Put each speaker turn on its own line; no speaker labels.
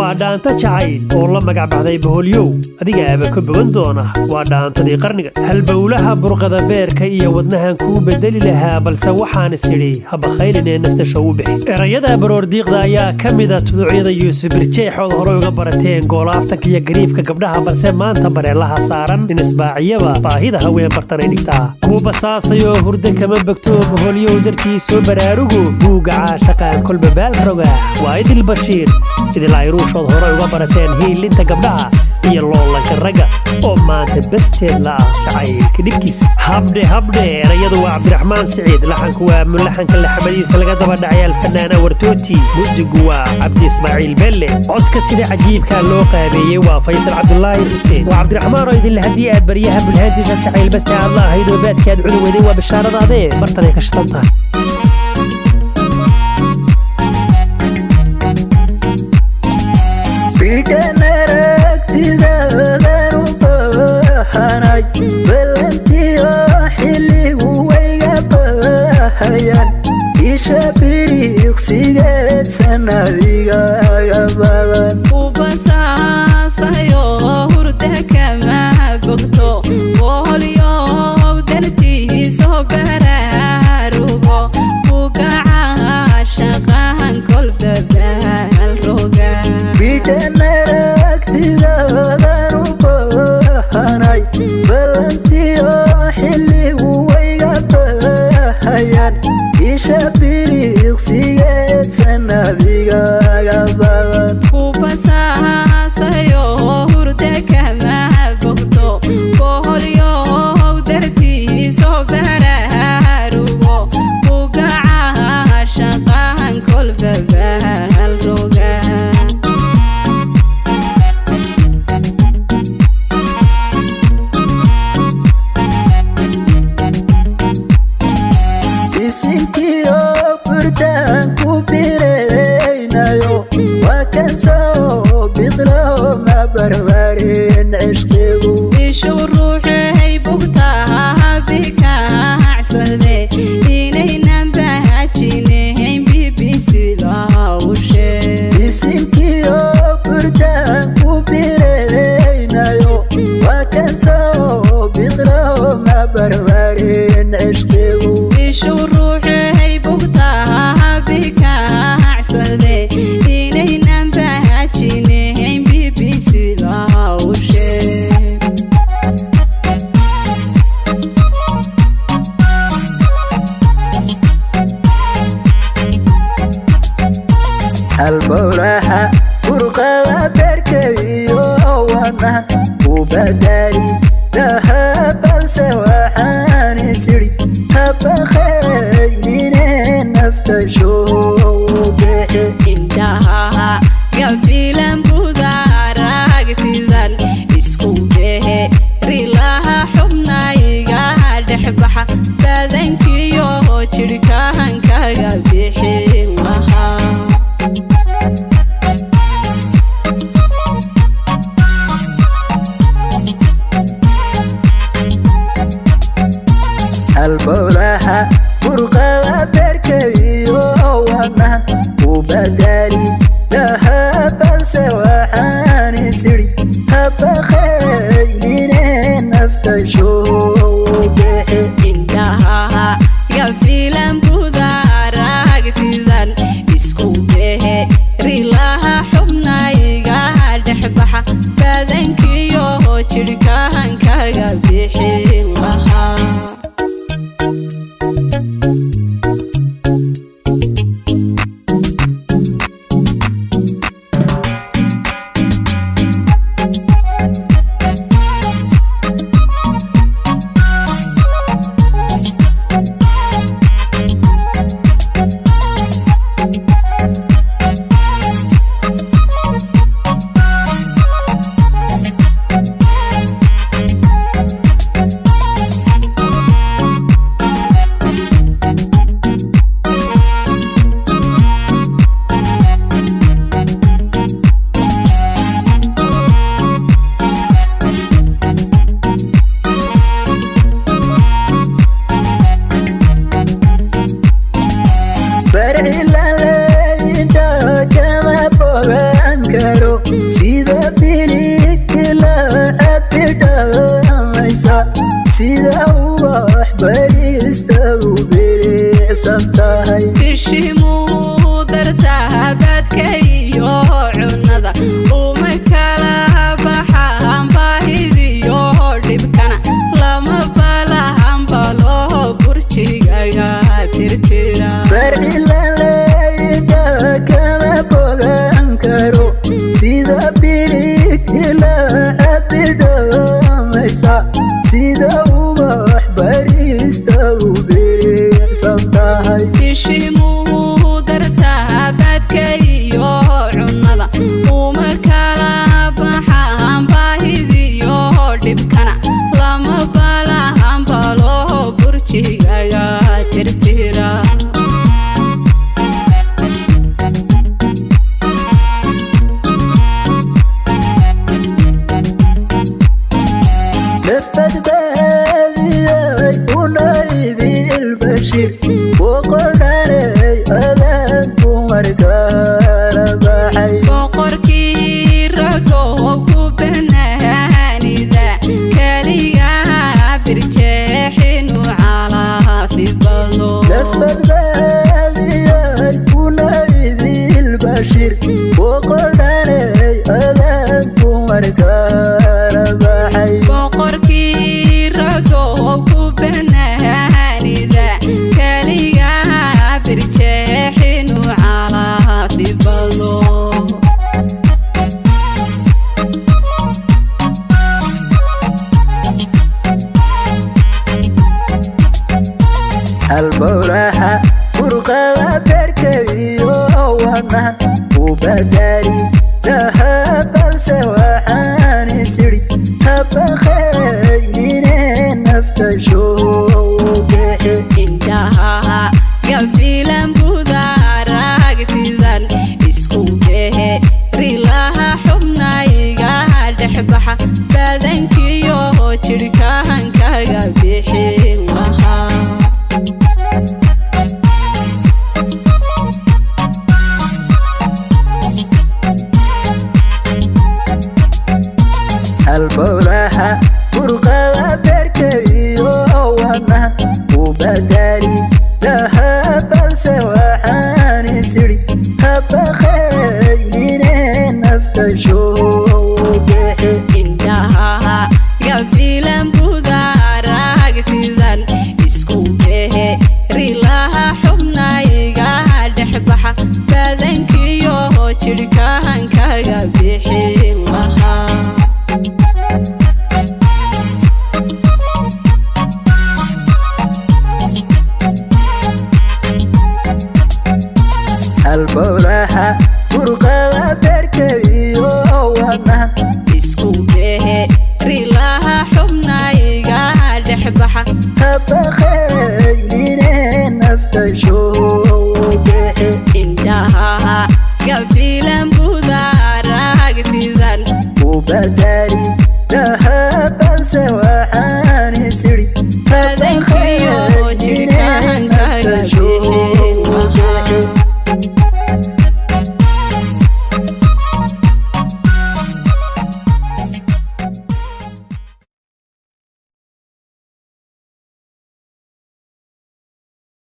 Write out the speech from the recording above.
وادانتا جعيل والله مقع بعضي بهوليو أديقا أبا كبغندونا وادانتا دي قرنقا هالبولها برغذا بيركا إيا ودنها نكوبة دليلها بل سوحان السيري هبا خيلنا نفتشو بحي إرايادا برور ديقدا يا كميدا تدوعيدا يوسف برجيح وظهرو يقبرتين قولافتك يا قريفك قبلها بل سيمان تبري لها سارا نسباعيبا باهيدا هوين برطاني نكتا كوبا ساسيو هردن كمان بكتوب هوليو درتيسو براروغو بوغا عاشقان كل ببال روغا وايد البشير إذا لا يروش وظهرو يقبرتين هي اللي انت قبلها هي اللولك الرقا وما تبستين لا شعيل كدبكيس هبدي رياضو عبد الرحمن سعيد لحنك وملحنك اللي حمديس لقد بدعي الفنانة ورتوتي موسيقوا عبد اسماعيل بلي عدك سيدي عجيب كان لو قابي وفيصل عبد الله حسين وعبد الرحمن رايد اللي هديات بريها بالهاجس شعيل بس يا الله هيدو بيت كان علو ذي وبالشارة ضادي برطني كشطنتها
سيجت سناديغا غبادن
وبساسايو هردك ما بقتو وهليو درتيسو براروغو وقعا شقان كل فبال روغا
بيتنرك تدادن وبهاناي بلنتيو حلي ويغبهايان إشابيري سيجت سناديغا غبادن
وبساسايو هردك ما بقتو وهليو درتيسو براروغو وقعا شقان كل فبال روغا
ما بربرين عشقيو
بيشو روحي بوقتها بك عسدي إنينا بهاتيني بيبيسي لاوشي
بيسينكيو بردان وبيرينايو وكان سو بيضرو ما بربرين عشقيو
بيشو روحي بوقتها بك عسدي إنينا بهاتيني
البوراها برقا بركيو وانا وبداري لها بلسة وحاني سري هبا خيرين نفتشو بحي
indhaha gabilan budaaragtidan isku dhehe rilaha xubnayga dhexbaxa badankiyo jirkahankaga bixin lahaa
البوراها برقا بركيو وانا وبداري لها بلسة وحاني سري هبا خيرين نفتشو بحي
indhaha gabilan budaaragtidan isku dhehe rilaha xubnayga dhexbaxa badankiyo jirkahankaga bixin lahaa
karo sida bilikila abidhamaysa sida ubax barista u bilicsan tahay
bishimuu dartaa baadka iyo cunada uma kala baxaan baahidiyo dhibkana lama balahan balo burjigaga tirtira
barcilaleyda kama bogan karo sida bilikila abidhamaysa sida ubax barista u bilicsan tahay
bishimuu dartaa baadka iyo cunada uma kala baxaan baahidiyo dhibkana lama balahan balo burjigaga tirtira
badbaadiyay unaydi ilbashir boqorkanay adan dumarkala baxay
boqorkii ragoo ku banaanida kaligaa birjeexinu calaafi bado
badbaadiyay unaydi ilbashir boqorkanay adan dumarkala baxay
boqorkii ragoo ku banaanida kaligaa birjeexinu calaafi bado
halbowlaha burqada beerkaiyo wadnahan u badali lahaa balse waxaan isiri habaqaynine nafta shoogexe
indhaha gabilan budaaragtidan isku behe rilaha xubnayga dhexbaxa badankiyo jidhkahankaga bixin lahaa
halbowlaha burqada beerkaiyo wadnahan u badali lahaa balse waxaan isiri habaqaynine nafta shoogexe
indhaha gabilan budaaragtidan isku behe rilaha xubnayga dhexbaxa badankiyo jidhkahankaga bixin lahaa
halbowlaha burqada beerkaiyo wadnahan
isku behe rilaha xubnayga dhexbaxa
habaqaynine nafta shoo